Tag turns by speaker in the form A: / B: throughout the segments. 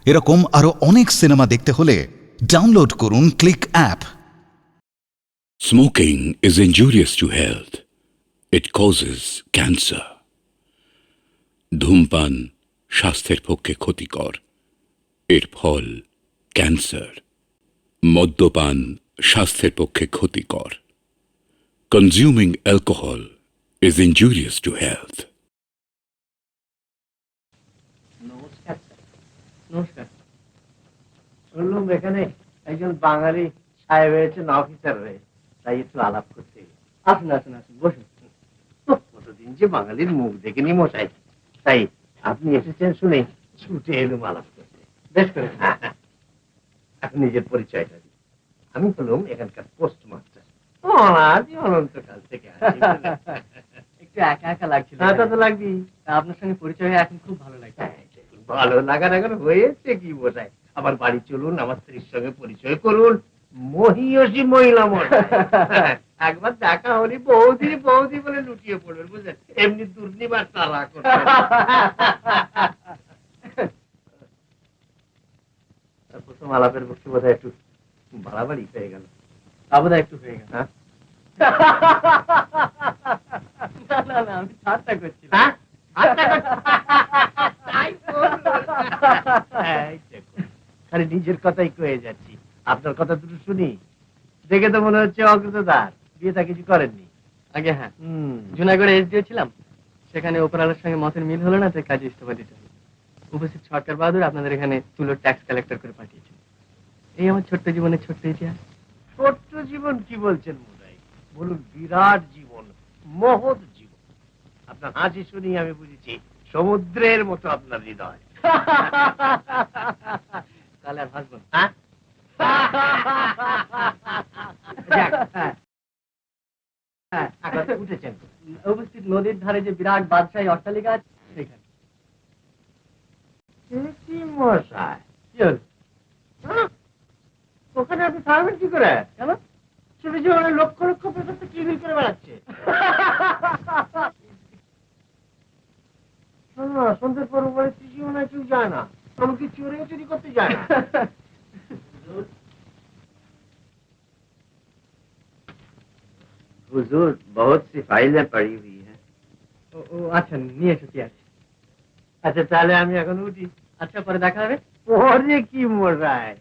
A: এরকম আরো অনেক সিনেমা দেখতে হলে ডাউনলোড করুন click app.
B: Smoking is injurious to health. It causes cancer. ধূমপান স্বাস্থ্যের পক্ষে ক্ষতিকর, এর ফল ক্যান্সার। মদ্যপান স্বাস্থ্যের পক্ষে ক্ষতিকর। Consuming alcohol is injurious to health.
C: নমস্কার স্যার। নমস্কার। শুনলাম এখানে একজন বাঙালি সাহেব হয়েছেন অফিসার হয়ে, তাই একটু আলাপ করতে। আসুন আসুন আসুন, বসুন। কতদিন যে বাঙালির মুখ দেখিনি মশাই, তাই আপনি এসেছেন শুনে ছুটে এলুম আলাপ করতে। বেশ করে। এখন নিজের পরিচয়টা দিই। আমি হলাম এখানকার পোস্ট মাস্টার। আজই অনন্তকাল থেকে আছি।
D: একটু একা একা লাগছিল।
C: তা তো লাগবেই।
D: আপনার সঙ্গে পরিচয় হয়ে এখন খুব ভালো লাগছে।
C: ভালো লাগার এখন হয়েছে কি বোঝায়। আবার বাড়ি চলুন, আমার স্ত্রীর সঙ্গে পরিচয় করুন। মহিয়সী মহিলা মশাই। একবার দেখা হলে বৌদি বৌদি বলে লুটিয়ে পড়বেন, বুঝলেন? এমনি দুর্নিবার তারা করবেন। প্রথম আলাপের পক্ষে বোধহয় একটু বাড়াবাড়ি হয়ে গেল।
D: বোধহয় একটু হয়ে গেল। না না, আমি ঠাট্টা করছিলাম।
C: খালি নিজের কথাই কয়ে যাচ্ছি, আপনার কথা দুটো শুনি। দেখে তো মনে হচ্ছে অগ্রদার বিয়েটা কিছু করেননি।
D: আগে হ্যাঁ, জুনাগড়ে এসডিও ছিলাম, সেখানে ওপরালার সঙ্গে মতের মিল হলো না, তাই কাজে ইস্তফা দিতে হলো। উপস্থিত সরকার বাহাদুর আপনাদের এখানে তুলোর ট্যাক্স কালেক্টর করে পাঠিয়েছে। এই আমার ছোট্ট জীবনের ছোট্ট ইতিহাস।
C: ছোট্ট জীবন কি বলছেন মুদাই? বলুন বিরাট জীবন, মহৎ জীবন। আপনার হাসি শুনি আমি বুঝেছি সমুদ্রের মতো আপনার হৃদয়।
D: তাহলে আর হাসবো না।
C: হ্যাঁ? যাক, এখন উঠেছেন।
D: উপস্থিত নদীর ধারে যে বিরাট বাদশাহী অট্টালিকা আছে সেখানে।
C: কি মশাই,
D: কি হলো?
C: ওখানে আপনি থাকবেন কি করে?
D: কেন?
C: ছোট জীবনে লক্ষ লক্ষ পেশা তো কিবিল করে বেড়াচ্ছে। সন্ধ্যের পর বলে জীবনে কেউ যায় না, এমনকি চুরি করতে যায় না। हुजूर बहुत सी फाइलें पड़ी हुई हैं।
D: ও আচ্ছা, নিয়ে এসেছি। আছে।
C: আচ্ছা তাহলে আমি এখন উঠি।
D: আচ্ছা, পরে দেখা হবে।
C: পরে কি মজায়,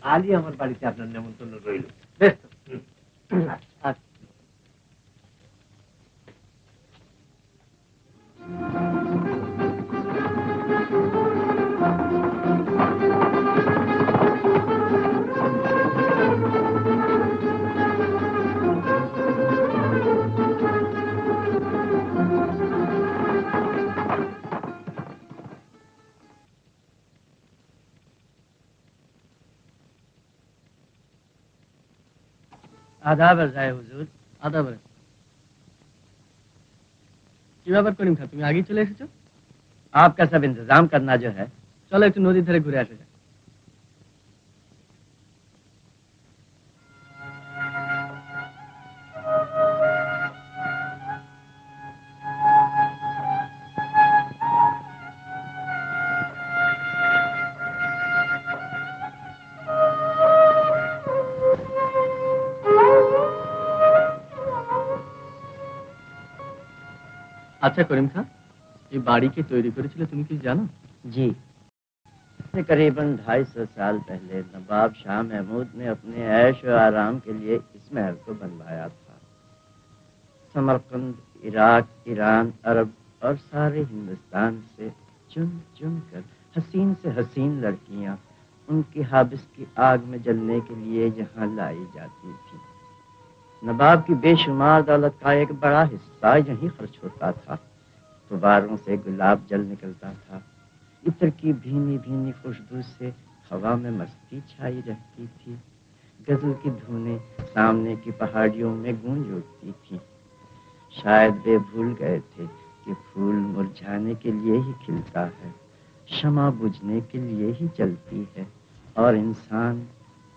C: কালই আমার বাড়িতে আপনার নেমন্তন্ন রইল। বেশ তো?
D: আচ্ছা।
C: আদাব যায় হুজুর।
D: আদাব। কি ব্যাপার করিম খা, তুমি আগেই চলে এসেছো?
C: आपका सब इंतजाम करना जो है।
D: চলো একটু নদীর ধারে ঘুরে আসা যাক। আচ্ছা করিম খা, এই বাড়ি কে তৈরি করেছিল তুমি কি জানো?
E: जी, करीबन 250 साल पहले नवाब शाह महमूद ने अपने ऐश और आराम के लिए इस महल को बनवाया था। समरकंद, इराक, ईरान, अरब और सारे हिंदुस्तान से चुन चुन कर हसीन से हसीन लड़कियां उनकी हाबिस की आग में जलने के लिए यहाँ लाई जाती थी। नवाब की बेशुमार दौलत का एक बड़ा हिस्सा यहीं खर्च होता था। गुब्बारों से गुलाब जल निकलता था, इत्र की भीनी भीनी खुशबू से हवा में मस्ती छाई रहती थी। गजल की धुनें सामने की पहाड़ियों में गूंज उठती थी। शायद वे भूल गए थे कि फूल मुरझाने के लिए ही खिलता है, शमा बुझने के लिए ही जलती है और इंसान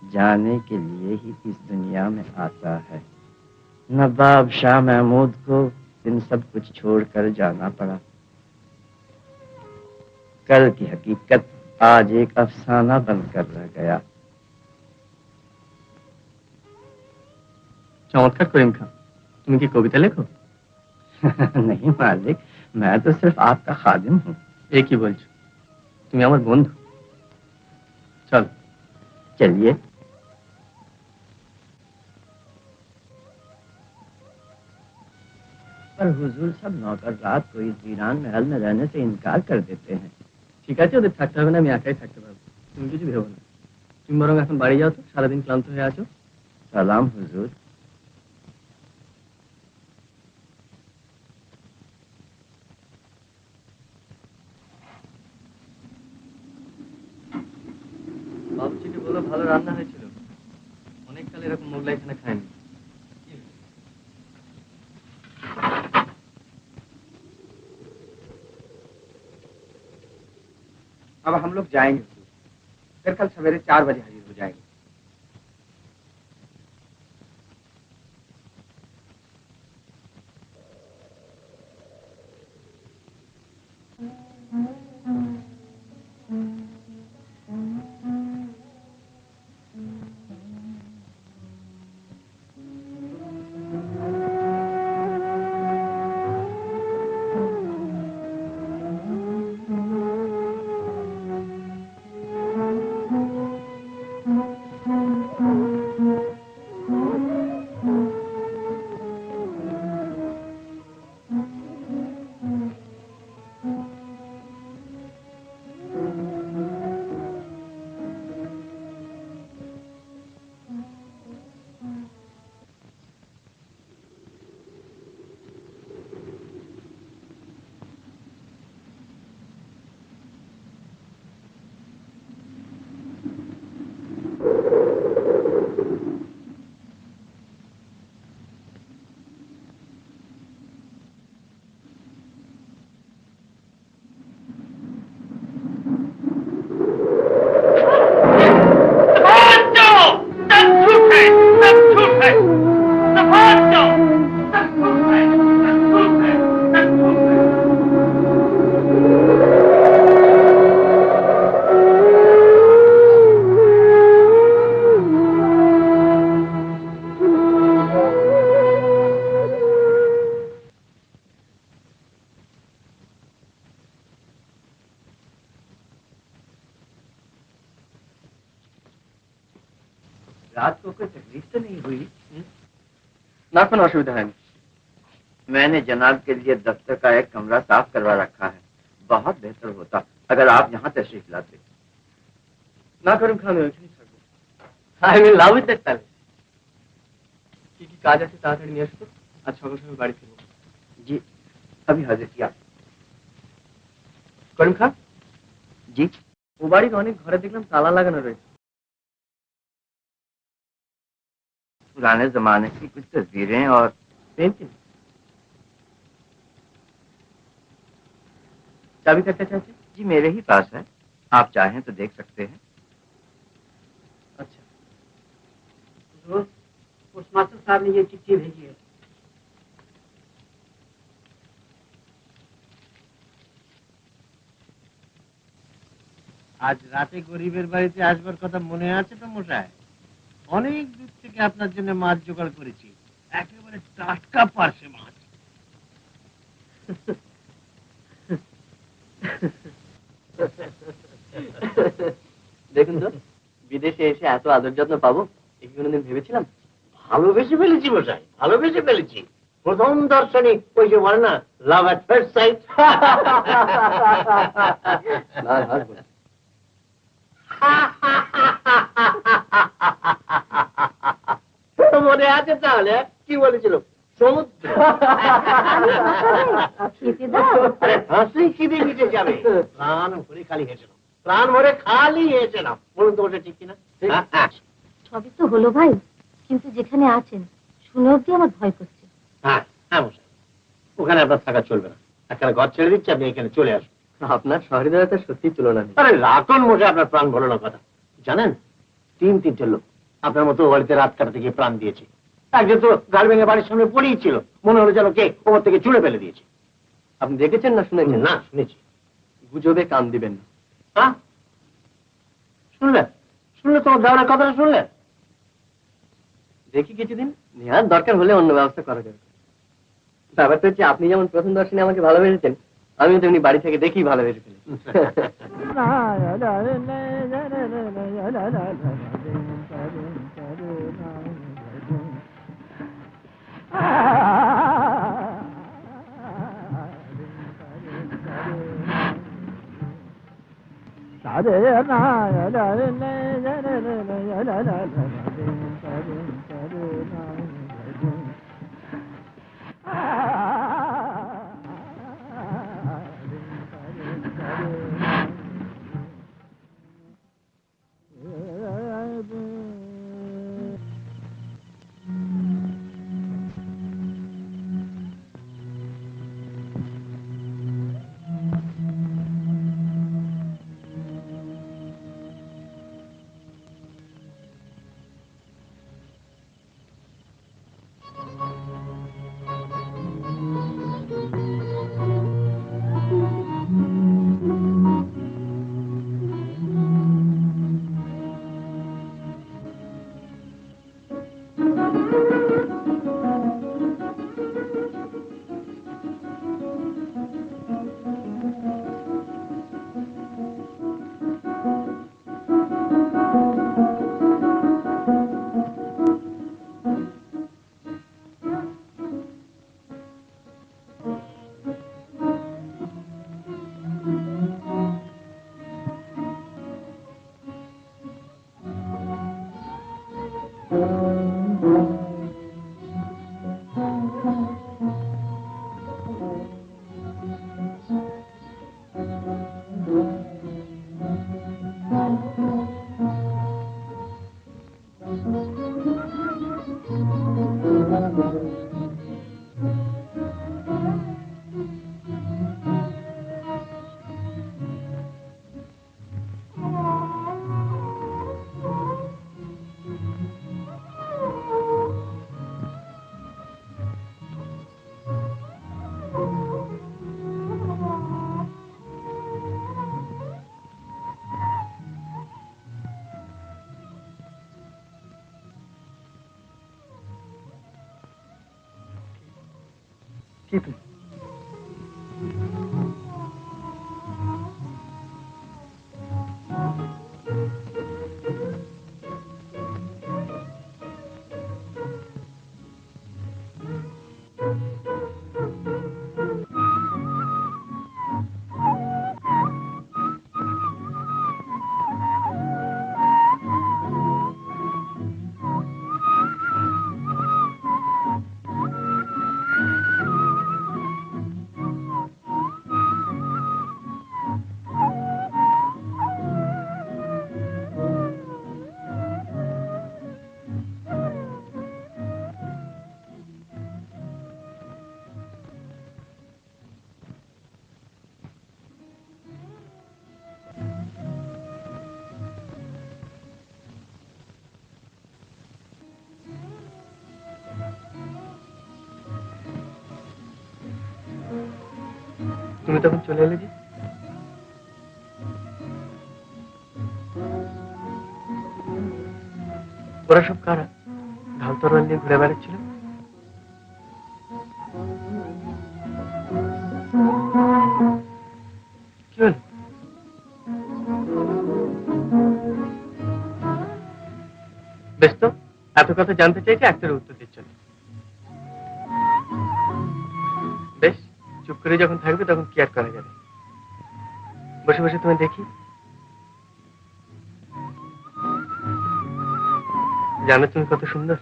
E: जाने के लिए ही इस दुनिया में आता है। नवाब शाह महमूद को इन सब कुछ छोड़कर जाना पड़ा। कल की हकीकत आज एक अफसाना बनकर रह गया।
D: চমৎকার করিম খান, তুমি কি কবিতা লেখো?
E: नहीं मालिक, मैं तो सिर्फ आपका खादिम हूँ।
D: এ কি বলছো, তুমি আমার বন্ধু। চলো।
E: चलिए। पर हुजूर सब नौकर रात को इस वीरान महल में रहने से इनकार कर देते हैं।
D: ঠিক আছে, ওদের থাকতে হবে না, আমি একাই থাকতে পারবো। তুমি কিছু ভেবো না। তুমি বরং এখন বাড়ি যাও তো, সারাদিন ক্লান্ত হয়ে আছো।
E: सलाम हुजूर।
D: বাবুর্চিকে বলো ভালো রান্না হয়েছিল, অনেক কাল এরকম মোগলাই খানা খায়নি।
C: अब हम लोग जाएंगे, फिर कल सवेरे 4 बजे हाजिर हो जाएंगे।
E: रात को कोई तकलीफ तो नहीं हुई?
D: না, কোনো অসুবিধা হয়নি।
E: मैंने जनाब के लिए दफ्तर का एक कमरा साफ करवा रखा है। बहुत बेहतर होता अगर आप यहाँ तशरीफ लाते।
D: না করিম খান, আমি ওইখানেই থাকবো। I will love it that palace. কি কি কাজ আছে তাড়াতাড়ি নিয়ে আসো, আজ সকাল সকাল বাড়ি ফিরবো।
E: जी अभी हाजिर किया।
D: করিম খান,
E: जी
D: ও বাড়ির অনেক ঘরে দেখলাম তালা লাগানো রয়েছে।
E: पुराने जमाने की कुछ तस्वीरें और
D: পেন্টিং। चाबी का क्या चाहते?
E: जी मेरे ही पास है, आप चाहें तो देख सकते हैं।
D: अच्छा,
C: पोस्टमास्टर साहब ने ये चिट्ठी भेजी है।
F: আজ রাতে গরিবের বাড়িতে আসবার কথা মনে আছে তো মশাই? অনেক দূর থেকে আপনার জন্য মাছ জোগাড় করেছি, একেবারে টাটকা পার্শে মাছ।
D: দেখুন তো, বিদেশে এসে এত আদর যত্ন পাবো এ কি কোনোদিন ভেবেছিলাম?
F: ভালোবেসে ফেলেছি মশাই, ভালোবেসে ফেলেছি। প্রথম দর্শনে ওই যে বলে না, লাভ এট ফার্স্ট সাইট।
D: না, হাসবো না।
F: মনে আছে তাহলে কি বলেছিল? সমুদ্র। আরে হাসি খিদে মিটে যাবে, প্রাণ ভরে খালি হেসে নাও, প্রাণ ভরে খালি হেসে নাও। বলুন তো ওটা ঠিক কিনা?
G: সবই তো হলো ভাই, কিন্তু যেখানে আছেন শুনে অব্দি আমার ভয় করছে।
F: হ্যাঁ হ্যাঁ মশাই, ওখানে আপনার থাকা চলবে না। একটা ঘর ছেড়ে দিচ্ছি, আপনি এখানে চলে আসুন।
D: আপনার সহৃদয়তা সত্যি তুলনা নেই।
F: আরে রাখুন মশাই, আপনার প্রাণ ভরলো না কথা। জানেন, 3-3টে লোক আপনার মতো ও বাড়িতে রাত কাটাতে গিয়ে প্রাণ দিয়েছে। একজন তো গাড়ি ভেঙে বাড়ির সামনে পড়েই ছিল, মনে হলো যেন কে ওপর থেকে চুড়ে ফেলে দিয়েছে।
D: আপনি দেখেছেন না শুনেছেন?
F: না শুনেছি।
D: গুজবে কান দিবেন না।
F: হ্যাঁ, শুনলেন? শুনলে তোমার দেওয়ার কথাটা শুনলেন?
D: দেখি কিছুদিন, নেওয়ার দরকার হলে অন্য ব্যবস্থা করা যাবে। ব্যাপারটা হচ্ছে আপনি যেমন প্রথম দর্শনে আমাকে ভালোবেসেছেন, আমিও তেমনি বাড়ি থেকে দেখি ভালোবেসে ফেলি। কি তুমি? তুমি তখন চলে এলে যে? ওরা সব কারা? ঢাল তরোয়াল নিয়ে ঘুরে বেড়াচ্ছিল। কি হল? বেশ তো, এত কথা জানতে চাইছে, একটার উত্তর দিচ্ছ না। বেশ, চুপ করে যখন থাকবে তখন কি আর করা যাবে। বসে বসে তুমি দেখি। জানো তুমি কত সুন্দর।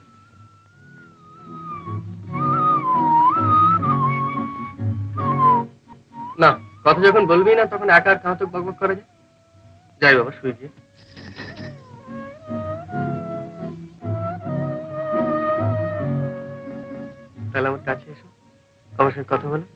D: না, কথা যখন বলবি না তখন একা আর কাহাতক বকবক করা যায়। যাই বাবা, শুয়ে গিয়ে। তাহলে আমার কাছে এসো, আমার সঙ্গে কথা বলো।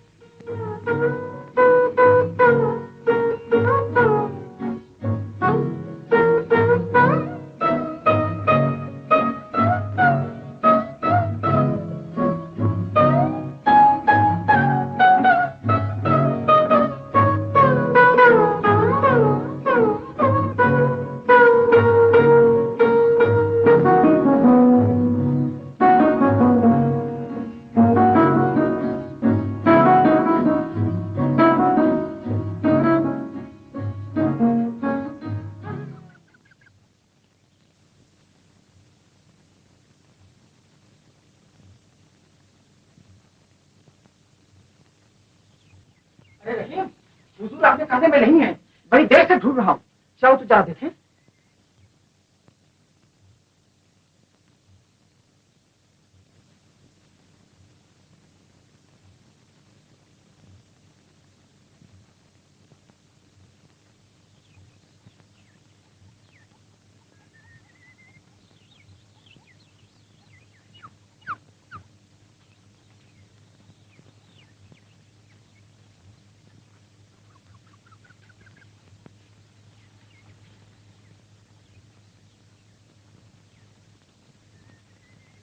D: हुजूर आपके खाने में नहीं है, बड़ी देर से ढूंढ रहा हूँ। चाहो तो जा देखें।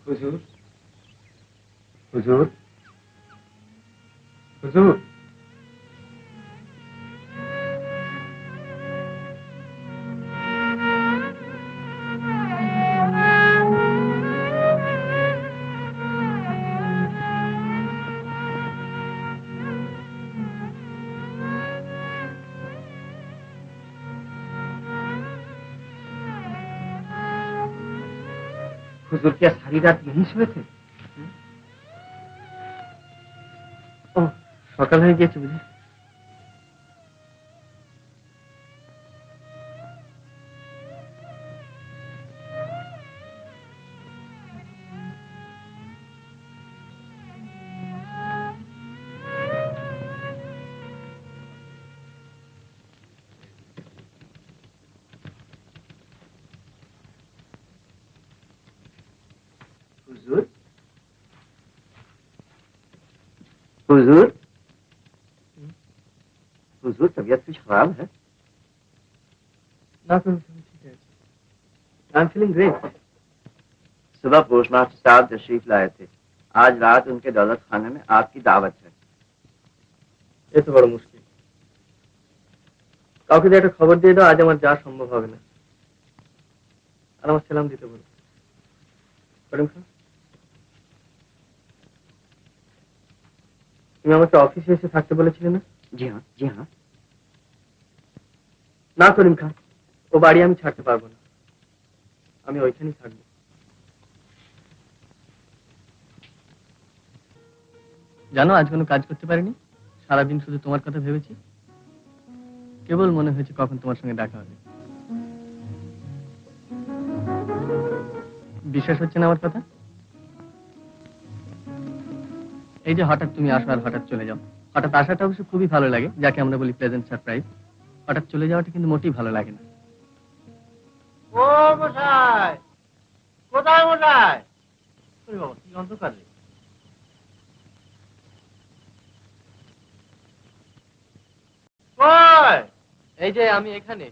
D: हुजूर, हुजूर, हुजूर। हुजूर क्या सारी रात यहीं শুয়ে थे? ও সকাল হয়ে গেছে বুঝি? हुजूर, हुजूर, हुजूर तबीयत कुछ खराब है? ना ठीक है। I am feeling great.
E: सुबह पोस्ट मास्टर साहब तशरीफ लाए थे। आज रात उनके दौलत खाने में आपकी दावत है।
D: ये तो बड़ा मुश्किल। কাউকে দিয়ে একটা খবর দিয়ে দাও, আজ আমার যাওয়া সম্ভব হবে না। আর আমার সালাম দিতে বলো। করিম খান, তুমি আমাকে অফিসে এসে থাকতে বলেছিলে না?
E: जी हाँ, जी हाँ।
D: না করিম খান, ও বাড়ি আমি ছাড়তে পারবো না। আমি ওইখানেই থাকবো। জানো আজ কোনো কাজ করতে পারিনি, সারাদিন শুধু তোমার কথা ভেবেছি। কেবল মনে হয়েছে কখন তোমার সঙ্গে দেখা হবে। বিশ্বাস হচ্ছে না আমার কথা? এই যে হঠাৎ তুমি আসো আর হঠাৎ চলে যাও। হঠাৎ আসাটা অবশ্য খুবই ভালো লাগে, যাকে আমরা বলি প্লেজেন্ট সারপ্রাইজ। হঠাৎ চলে যাওয়াটা কিন্তু মোটেই ভালো লাগে না।
F: ও মশাই, কোথায় মশাই? ওরে বাবা, কি অন্ধকার রে। কই?
D: এই যে আমি এখানে।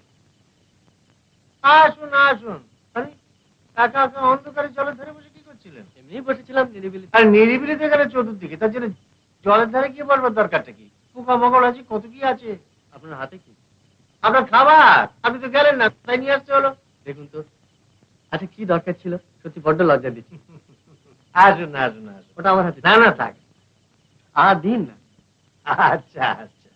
F: আসুন আসুন। আরে একা একা অন্ধকারে জলের ধারে বসে কি করছিলেন?
D: এমনি বসেছিলাম নিরিবিলি।
F: আর নিরিবিলি তো এখানে চতুর্দিকে, তার জন্য জলের ধারে গিয়ে বলবার দরকারটা কি? পোকা মাকড় আছে, কত কি আছে।
D: আপনার হাতে কি?
F: আপনার খাবার, আপনি তো গেলেন না, তাই নিয়ে আসতে হলো।
D: দেখুন তো। আচ্ছা কি দরকার ছিল? সত্যি বড্ড লজ্জা দিচ্ছি।
F: আসুন আসুন আসুন।
D: ওটা আমার হাতে।
F: না না থাক।
D: দিন না।
F: আচ্ছা আচ্ছা।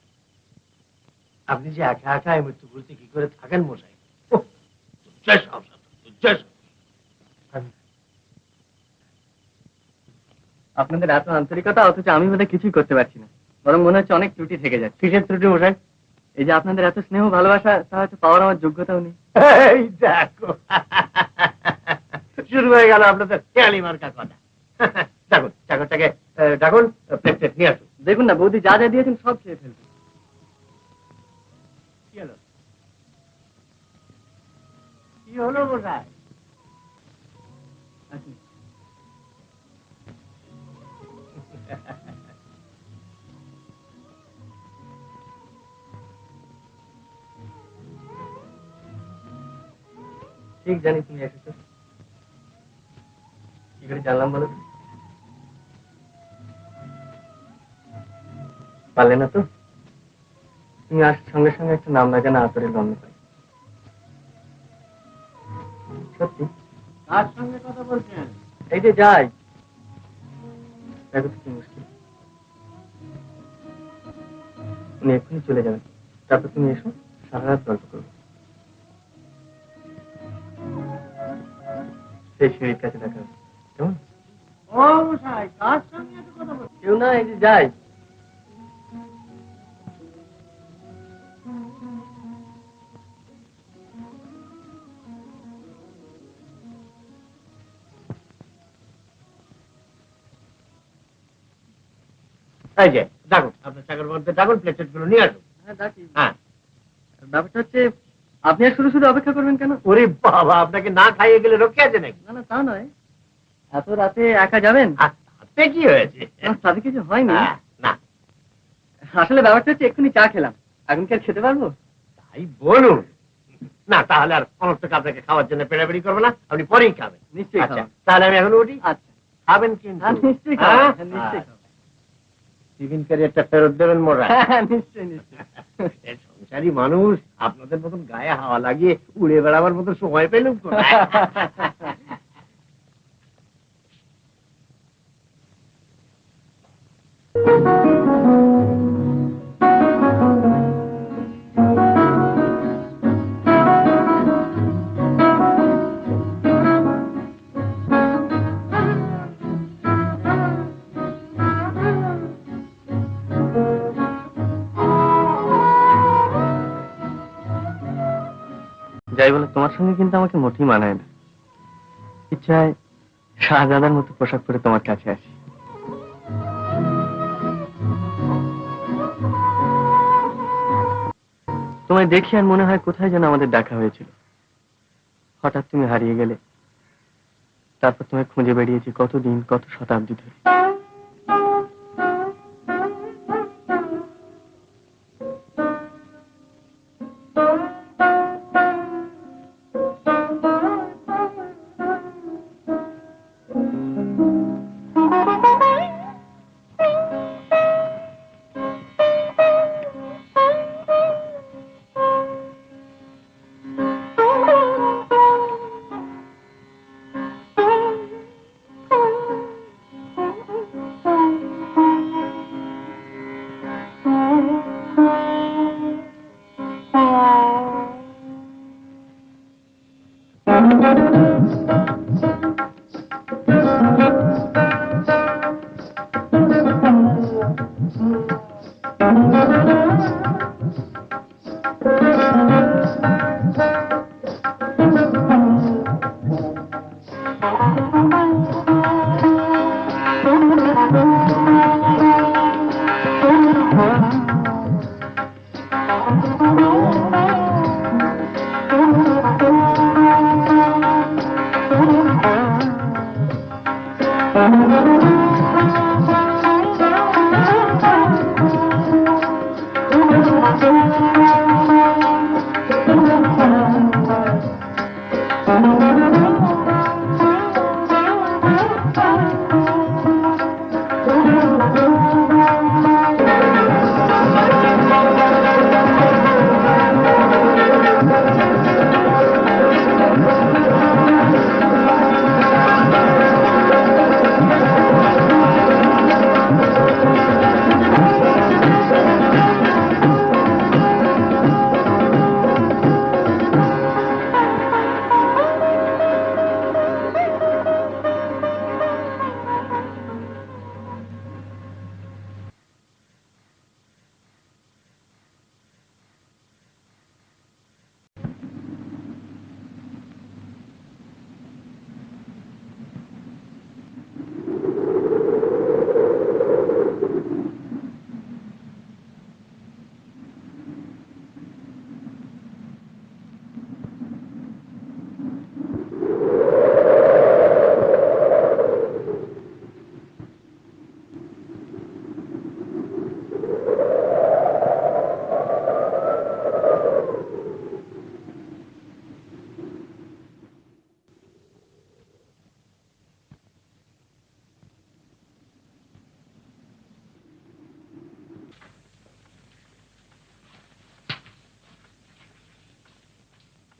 F: আপনি যে একা একা এই মৃত্যু ভুলতে কি করে থাকেন মশাই? ওহ, জয় সংসার, জয় সংসার।
D: আপনাদের এত আন্তরিকতা, অথচ আমি বোধহয় কিছুই করতে পারছি না। বরং মনে হচ্ছে অনেক ত্রুটি থেকে যাচ্ছে।
F: কিসের ত্রুটি মশাই?
D: এই যে আপনাদের এত স্নেহ ভালোবাসা, তা হয়তো পাওয়ার আমার যোগ্যতাও নেই।
F: এই দেখো, শুরু হয়ে গেল আপনাদের খেয়ালি মার্কা কথা। ডাকুন চাকরটাকে, ডাকুন, প্লেট প্লেট নিয়ে আসুন।
D: দেখুন না বৌদি যা যা দিয়েছেন সব খেয়ে ফেলবে।
F: কি হলো? কি হলো মশাই?
D: আসুন। ঠিক জানি তুমি এসেছো। কি করে জানলাম বলো তো? পারলে না তো? তুমি আসার সঙ্গে সঙ্গে একটা নাম না জানা আতরের গন্ধ পাই। সত্যি?
F: কার সঙ্গে কথা বলছেন?
D: এই যে যাই, দেখো তো কি মুশকিল। উনি এক্ষুনি চলে যাবেন, তারপর তুমি এসো, সারা রাত গল্প করবো। সেই সিঁড়ির কাছে দেখা হবে, কেমন?
F: ও মশাই, কার সঙ্গে এত কথা বলছেন?
D: কেউ না, এই যে যাই।
F: এই যে ডাকুন, আপনার চাকর মধ্যে ডাকুন, প্লেটেট গুলো নিয়ে আসুন।
D: হ্যাঁ ডাকি।
F: হ্যাঁ।
D: ব্যাপারটা হচ্ছে আপনি আর শুধু শুধু অপেক্ষা করবেন কেন?
F: ওরে বাবা, আপনাকে না খাইয়ে গেলে রক্ষে আছে নাকি?
D: না না তা নয়, এত রাতে একা যাবেন?
F: হাতে কি হয়েছে?
D: তাতে কিছু হয়নি।
F: না,
D: আসলে ব্যাপারটা হচ্ছে এক্ষুনি চা খেলাম, এখন কি আর খেতে পারবো?
F: তাই বলুন না, তাহলে আর অনর্থক আপনাকে খাওয়ার জন্য পেড়াপেড়ি করবো না, আপনি পরেই খাবেন।
D: নিশ্চয়ই
F: আচ্ছা,
D: খাবো।
F: তাহলে আমি এখন উঠি।
D: আচ্ছা।
F: খাবেন কিন্তু?
D: নিশ্চয়ই খাবো,
F: হ্যাঁ?
D: নিশ্চয়ই খাবো।
F: টিফিন ক্যারিয়ারটা ফেরত দেবেন মোরা।
D: হ্যাঁ, নিশ্চয়ই নিশ্চয়ই।
F: এই সংসারী মানুষ, আপনাদের মতন গায়ে হাওয়া লাগিয়ে উড়ে বেড়াবার মতো সময় পেলুম কোথায়?
D: যাই বলে তোমার সঙ্গে কিন্তু আমাকে মোটেই মানায় না। ইচ্ছায় শাহজাদার মতো পোশাক পরে তোমার কাছে আসি। তোমায় দেখি আর মনে হয় কোথায় যেন আমাদের দেখা হয়েছিল। হঠাৎ তুমি হারিয়ে গেলে, তারপর তোমায় খুঁজে বেরিয়েছি কতদিন, কত শতাব্দী ধরে।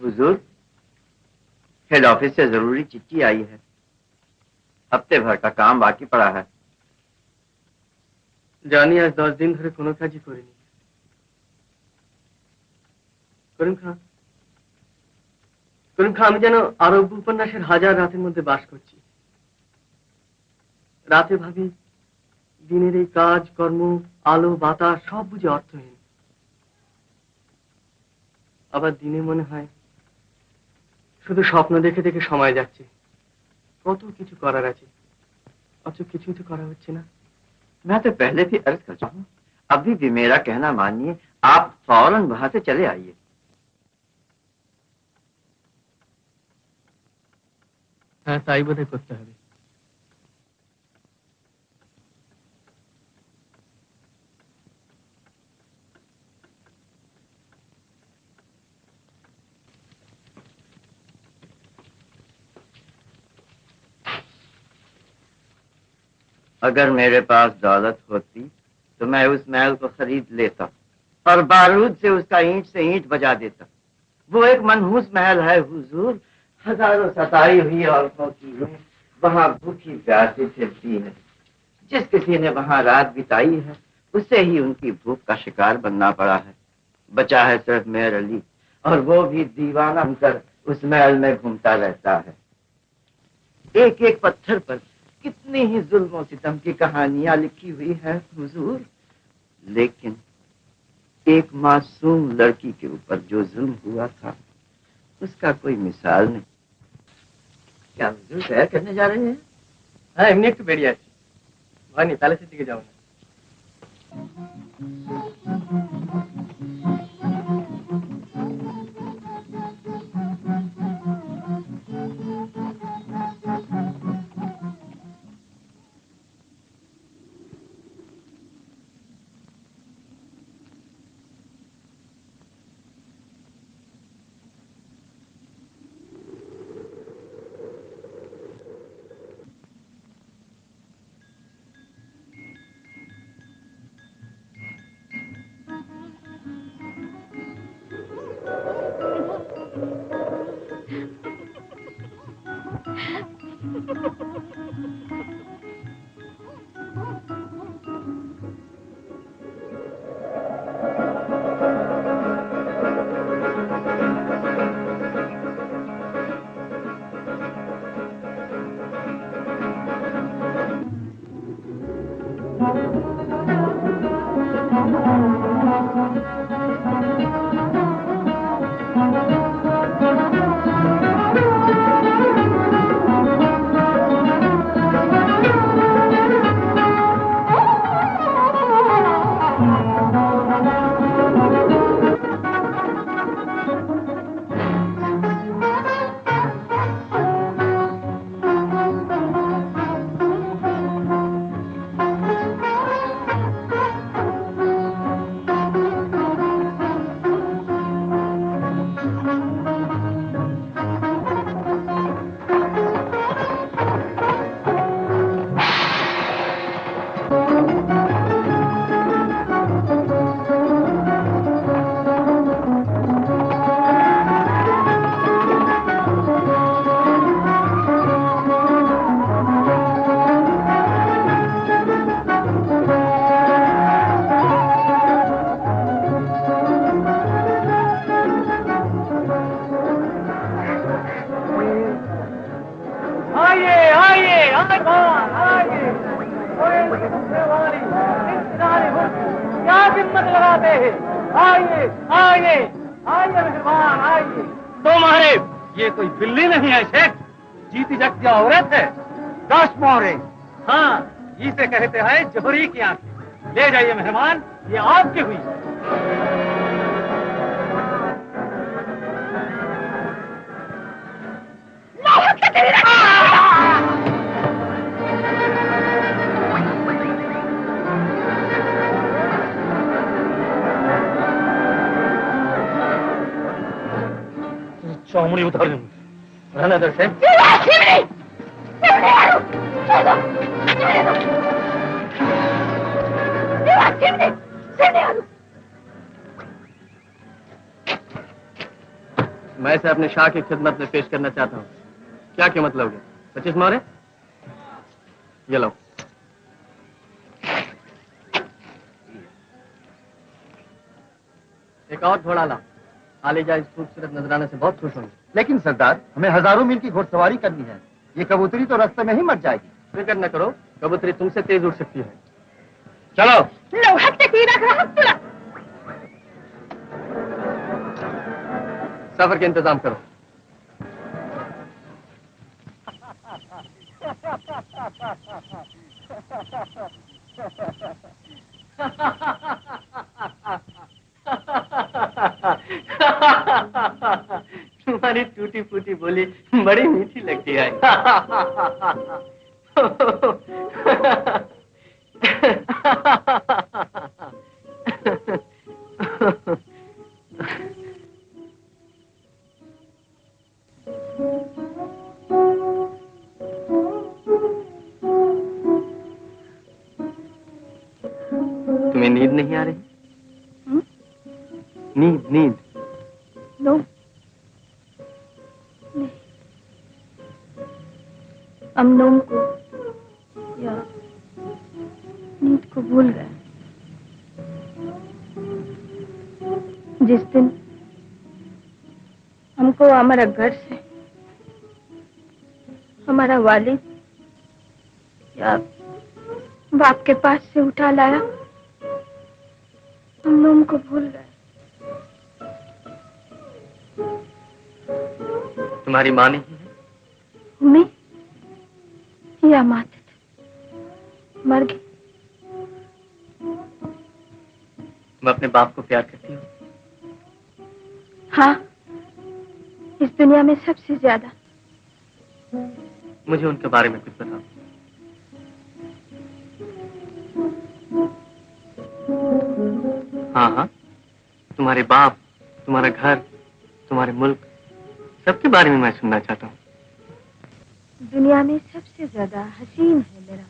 E: हुजूर, हेड ऑफिस से जरूरी चिट्ठी आई है। हफ्ते भर का काम बाकी पड़ा है।
D: জানি আজ 10 দিন ধরে কোনো কাজই করিনি। করিম খান, আমি যেন আরব উপন্যাসের হাজার রাতের মধ্যে বাস করছি। রাতে ভাবি দিনের এই কাজ কর্ম, আলো বাতাস সব বুঝে অর্থহীন। আবার দিনে মনে হয় শুধু স্বপ্ন দেখে দেখে সময় যাচ্ছে, কত কিছু করার আছে, অথচ কিছুই তো করা হচ্ছে না।
E: मैं तो पहले भी अर्ज कर चुका हूँ, अभी भी मेरा कहना मानिए, आप फौरन वहां से चले आइए।
D: हाँ ताई बोधे करते হবে।
E: अगर मेरे पास दौलत होती तो मैं उस महल को खरीद लेता और बारूद से उसका ईंट से ईंट बजा देता। वो एक मनहूस महल है हुजूर, हजारों सताई हुई औरतों की है, वहां भूखी प्यासी फिरती है। जिस किसी ने वहां रात बिताई है उसे ही उनकी भूख का शिकार बनना पड़ा है। बचा है सिर्फ मेहर अली, और वो भी दीवाना बनकर उस महल में घूमता रहता है। एक एक पत्थर पर कितनी ही जुल्म सितम की कहानियां लिखी हुई है हुजूर, लेकिन एक मासूम लड़की के ऊपर जो जुल्म हुआ था उसका कोई मिसाल नहीं। क्या हुजूर सैर करने जा रहे हैं?
D: हाँ एमनी एक बेरिए आছি। ভানি প্যালেসের দিকে যাও না।
F: ये कोई बिल्ली नहीं है शेख, जीती जगती औरत है। 10 मोहरे। हाँ, इसे कहते हैं जोहरी की आंखें। ले जाइए मेहमान, ये आपकी हुई। चौमड़ी उतार दूँ। रहने दो शेख।
D: मैं इसे अपने शाह की खिदमत में पेश करना चाहता हूँ। क्या कीमत लोगे? 25 मोहरे? ये लो। एक और घोड़ा ला। आलिजा इस खूबसूरत नजराने से बहुत खुश होंगे।
F: लेकिन सरदार, हमें हजारों मील की घोड़सवारी करनी है। ये कबूतरी तो रास्ते में ही मर जाएगी।
D: फिक्र न करो, कबूतरी तुमसे तेज उड़ सकती है।
F: चलो।
D: सफर का इंतजाम करो। तुम्हारी टूटी फूटी बोली बड़ी मीठी लगती है। तुम्हें नींद नहीं आ रही? नींद नींद
G: नो नहीं, हम नोम को या नींद को भूल गए। जिस दिन हमको हमारा घर से हमारा वालिद या बाप के पास से उठा लाया, हम नोम को भूल गए।
D: तुम्हारी माँ नहीं है?
G: उम्मी या माते थे, मर गई।
D: तुम अपने बाप को प्यार करती हो?
G: हाँ, इस दुनिया में सबसे ज्यादा।
D: मुझे उनके बारे में कुछ बताओ। हाँ हाँ, तुम्हारे बाप, तुम्हारा घर, तुम्हारे मुल्क, सबके बारे में मैं सुनना चाहता हूँ।
G: दुनिया में सबसे ज्यादा हसीन है मेरा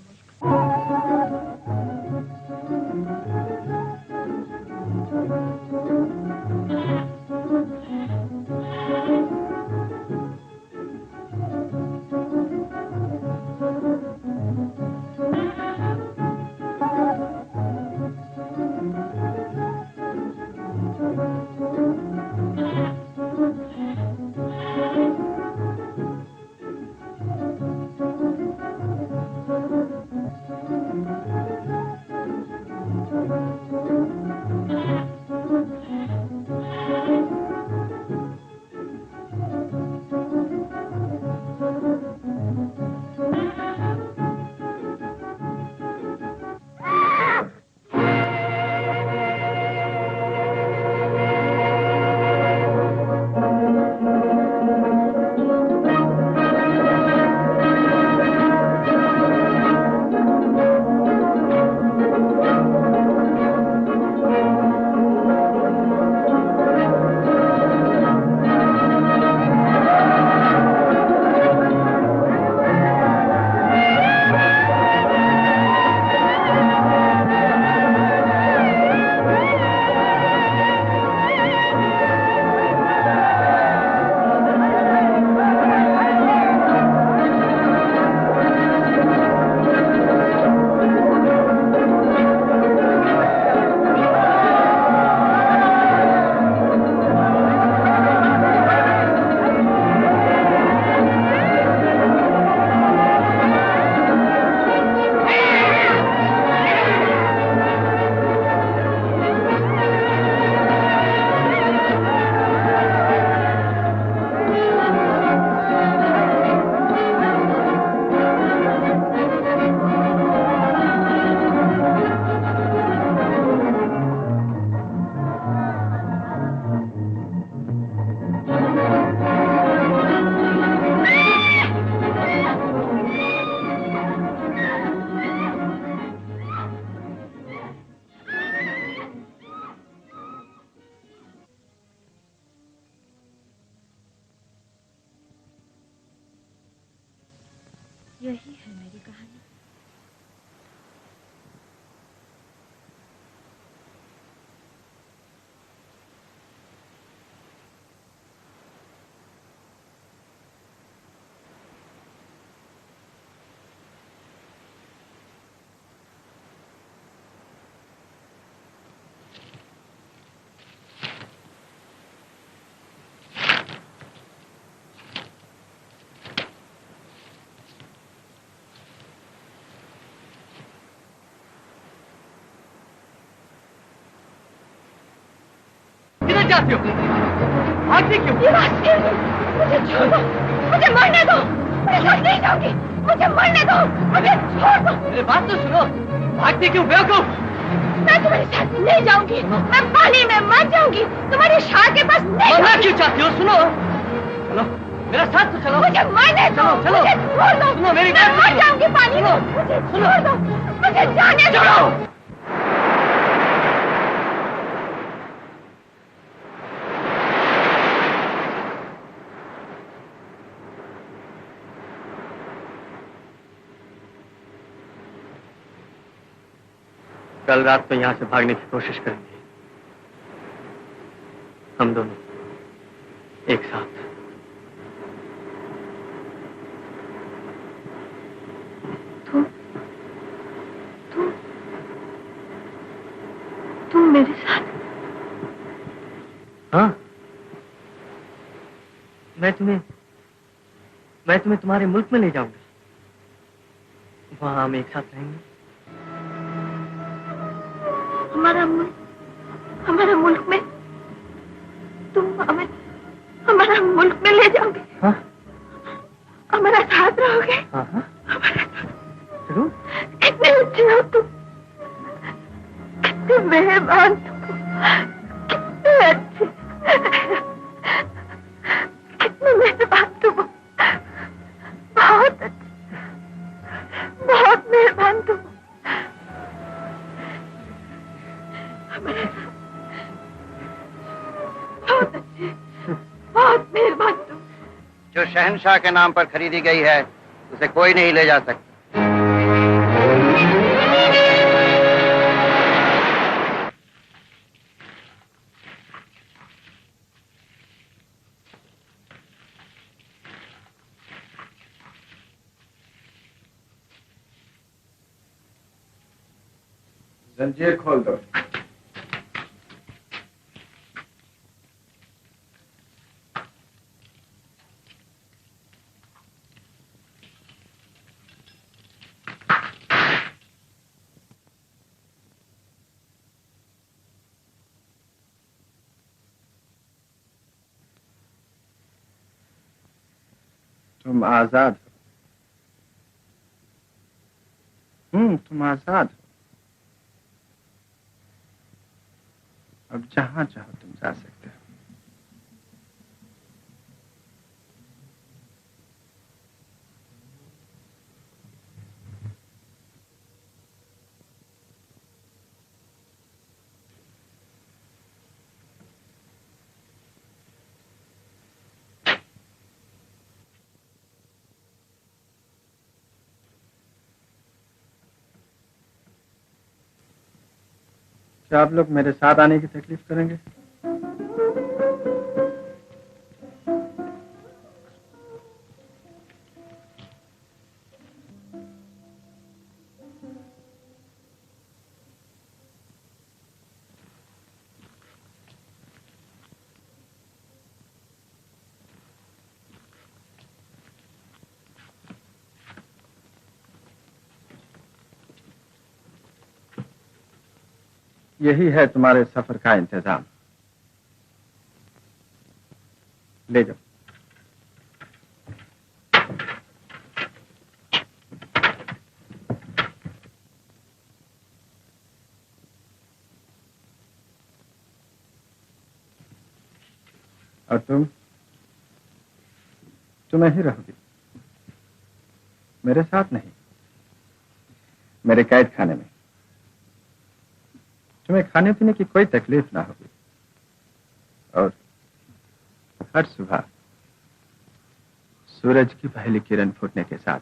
G: यही है मेरी कहानी।
D: जाते हो? भागते क्यों?
G: मुझे छोड़ दो, मुझे मरने दो, मैं घर नहीं जाऊंगी, मुझे मरने दो, मुझे छोड़ दो।
D: मेरी बात तो सुनो, भागती क्यों बेवकूफ?
G: मैं तुम्हारे साथ नहीं जाऊंगी, मैं पानी में मर जाऊंगी, तुम्हारे शाह के पास नहीं
D: मरना
G: जाऊंगी।
D: क्यों चाहती हो? सुनो, चलो मेरा साथ तो चलो।
G: मुझे मरने दो,
D: चलो,
G: मुझे छोड़ दो।
D: सुनो मेरी
G: मैं
D: बात
G: मर
D: सुनो।
G: जाऊंगी पानी में, मुझे छोड़ दो, मुझे जाने दो।
D: कल रात में यहाँ से भागने की कोशिश करेंगे, हम दोनों एक साथ।
G: तुम मेरे साथ?
D: हाँ, मैं तुम्हें तुम्हारे मुल्क में ले जाऊंगा, वहां हम एक साथ रहेंगे।
G: हमारा मुल्क में तुम हमें हमारा मुल्क में ले जाओगे?
D: हाँ
G: हमारा साथ रहोगे?
D: हाँ हाँ
G: हमारा साथ।
D: जरूर।
G: कितने अच्छे हो तुम, कितने मेहरबान तुम, कितने अच्छे, कितने मेहरबान तुम, बहुत अच्छे, बहुत मेहरबान तुम। बहुत अच्छे, बहुत मेहरबान तुम।
E: जो शहंशाह के नाम पर खरीदी गई है उसे कोई नहीं ले जा सकता।
H: जंजीर खोल दो। तुम आजाद हो। तुम आजाद हो। अब जहां चाहो तुम जा सकते हो। क्या आप लोग मेरे साथ आने की तकलीफ करेंगे? यही है तुम्हारे सफर का इंतजाम। ले जाओ। और तुम यहीं रहोगी, मेरे साथ नहीं, मेरे कैद खाने में। तुम्हें खाने पीने की कोई तकलीफ ना होगी। और हर सुबह सूरज की पहली किरण फूटने के साथ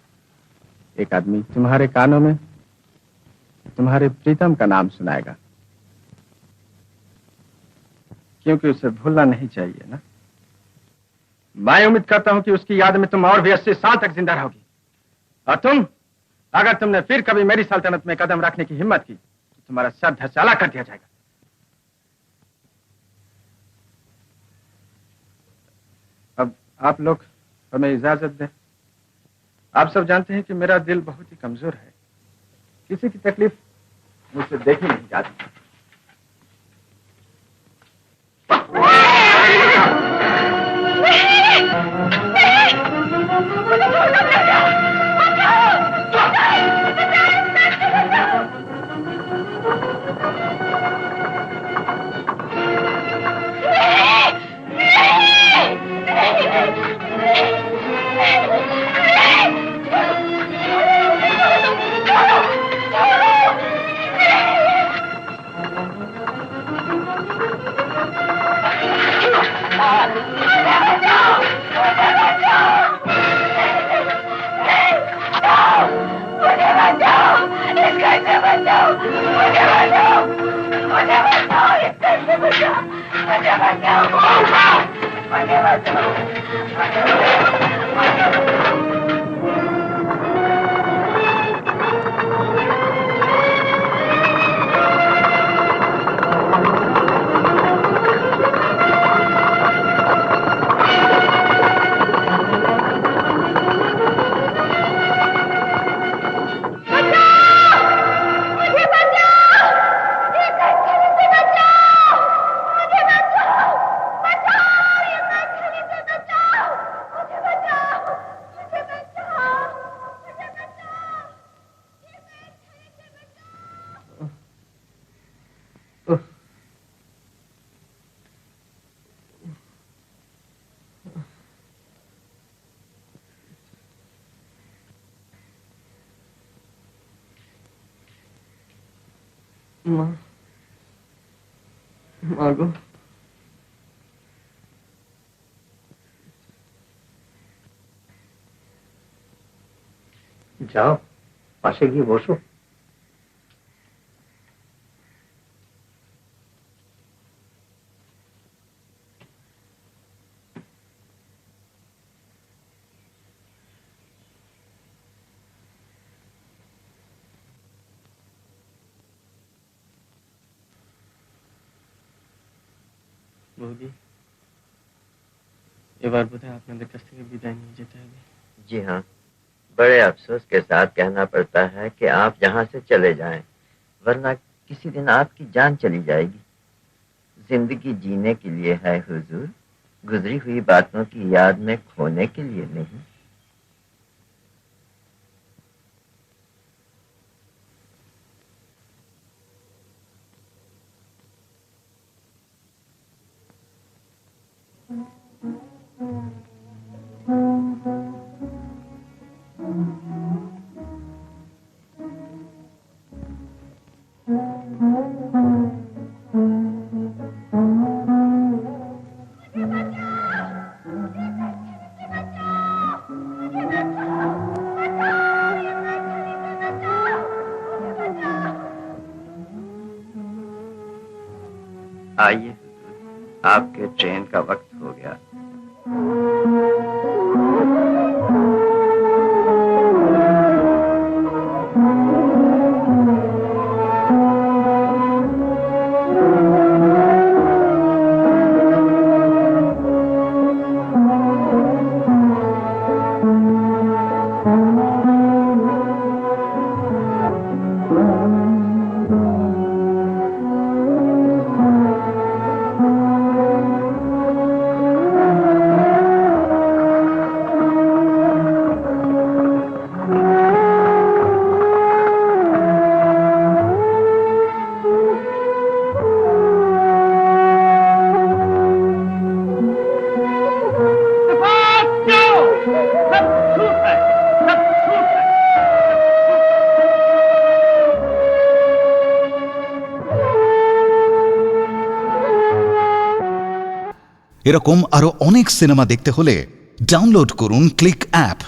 H: एक आदमी तुम्हारे कानों में तुम्हारे प्रीतम का नाम सुनाएगा, क्योंकि उसे भूलना नहीं चाहिए ना। मैं उम्मीद करता हूं कि उसकी याद में तुम और भी 80 साल तक जिंदा रहोगी। और अगर तुमने फिर कभी मेरी सल्तनत में कदम रखने की हिम्मत की, तुम्हारा सर धसाला कर दिया जाएगा। अब आप लोग हमें इजाजत दें। आप सब जानते हैं कि मेरा दिल बहुत ही कमजोर है, किसी की तकलीफ मुझसे देखी नहीं जाती।
D: মাগো
C: যাও পাশে গিয়ে বসো।
D: বৌদি, এবার বোধহয় আপনাদের কাছ থেকে বিদায় নিয়ে যেতে হবে।
E: जी हाँ, बड़े अफसोस के साथ कहना पड़ता है कि आप यहाँ से चले जाएं, वरना किसी दिन आपकी जान चली जाएगी। जिंदगी जीने के लिए है हुजूर, गुजरी हुई बातों की याद में खोने के लिए नहीं। आइए, आपके ट्रेन का वक्त हो गया।
A: এরকম আরো অনেক সিনেমা দেখতে হলে ডাউনলোড করুন ক্লিক অ্যাপ।